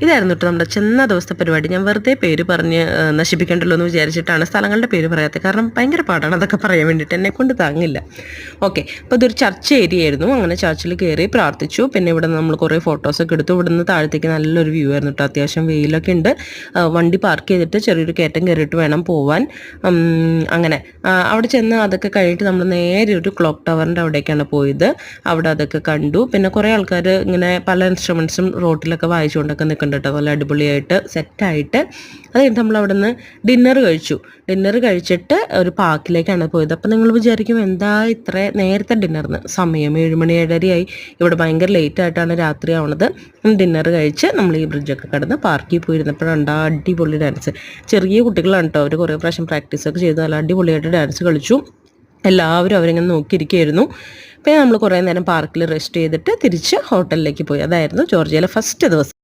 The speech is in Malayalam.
ഇതായിരുന്നു കേട്ടോ നമ്മുടെ ചെന്ന ദിവസത്തെ പരിപാടി. ഞാൻ വെറുതെ പേര് പറഞ്ഞ് നശിപ്പിക്കണ്ടല്ലോ എന്ന് വിചാരിച്ചിട്ടാണ് സ്ഥലങ്ങളുടെ പേര് പറയാത്തത്. കാരണം ഭയങ്കര പാടാണ് അതൊക്കെ പറയാൻ വേണ്ടിയിട്ട്, എന്നെക്കൊണ്ട് താങ്ങില്ല. ഓക്കെ, അപ്പോൾ ഇതൊരു ചർച്ച് ഏരിയ ആയിരുന്നു. അങ്ങനെ ചർച്ചിൽ കയറി പ്രാർത്ഥിച്ചു. പിന്നെ ഇവിടെ നമ്മൾ കുറേ ഫോട്ടോസൊക്കെ എടുത്തു. ഇവിടെ നിന്ന് താഴത്തേക്ക് നല്ലൊരു വ്യൂ ആയിരുന്നു കേട്ടോ. അത്യാവശ്യം വെയിലൊക്കെ ഉണ്ട്. വണ്ടി പാർക്ക് ചെയ്തിട്ട് ചെറിയൊരു കയറ്റം കയറിയിട്ട് വേണം പോവാൻ. അങ്ങനെ അവിടെ ചെന്ന് അതൊക്കെ കഴിഞ്ഞിട്ട് നമ്മൾ നേരെ ഒരു ക്ലോക്ക് ടവറിൻ്റെ അവിടേക്കാണ് പോയത്. അവിടെ അതൊക്കെ കണ്ടു. പിന്നെ കുറേ ആൾക്കാർ ഇങ്ങനെ പല ഇൻസ്ട്രുമെൻസും റോട്ടിലൊക്കെ വായിച്ചുകൊണ്ടൊക്കെ നിൽക്കുന്നുണ്ട് കേട്ടോ. നല്ല അടിപൊളിയായിട്ട് സെറ്റായിട്ട്. അത് കഴിഞ്ഞിട്ട് നമ്മൾ അവിടെ നിന്ന് ഡിന്നർ കഴിച്ചു. ഡിന്നർ കഴിച്ചിട്ട് ഒരു പാർക്കിലേക്കാണ് പോയത്. അപ്പോൾ നിങ്ങൾ വിചാരിക്കും എന്താ ഇത്ര നേരത്തെ ഡിന്നറിന്? സമയം 7 മണി 7:30 ഇവിടെ ഭയങ്കര ലേറ്റായിട്ടാണ് രാത്രി ആവണത്. ഡിന്നർ കഴിച്ച് നമ്മൾ ഈ ബ്രിഡ്ജൊക്കെ കടന്ന് പാർക്കിൽ പോയിരുന്നപ്പോഴുണ്ട് അടിപൊളി ഡാൻസ്. ചെറിയ കുട്ടികളാണ് കേട്ടോ. അവർ കുറേ പ്രാവശ്യം പ്രാക്ടീസൊക്കെ ചെയ്ത് നല്ല അടിപൊളിയായിട്ട് ഡാൻസ് കളിച്ചു. എല്ലാവരും അവരിങ്ങനെ നോക്കിയിരിക്കുകയായിരുന്നു. പിന്നെ നമ്മൾ കുറേ നേരം പാർക്കിൽ റെസ്റ്റ് ചെയ്തിട്ട് തിരിച്ച് ഹോട്ടലിലേക്ക് പോയി. അതായിരുന്നു ജോർജിയയിലെ ഫസ്റ്റ് ദിവസം.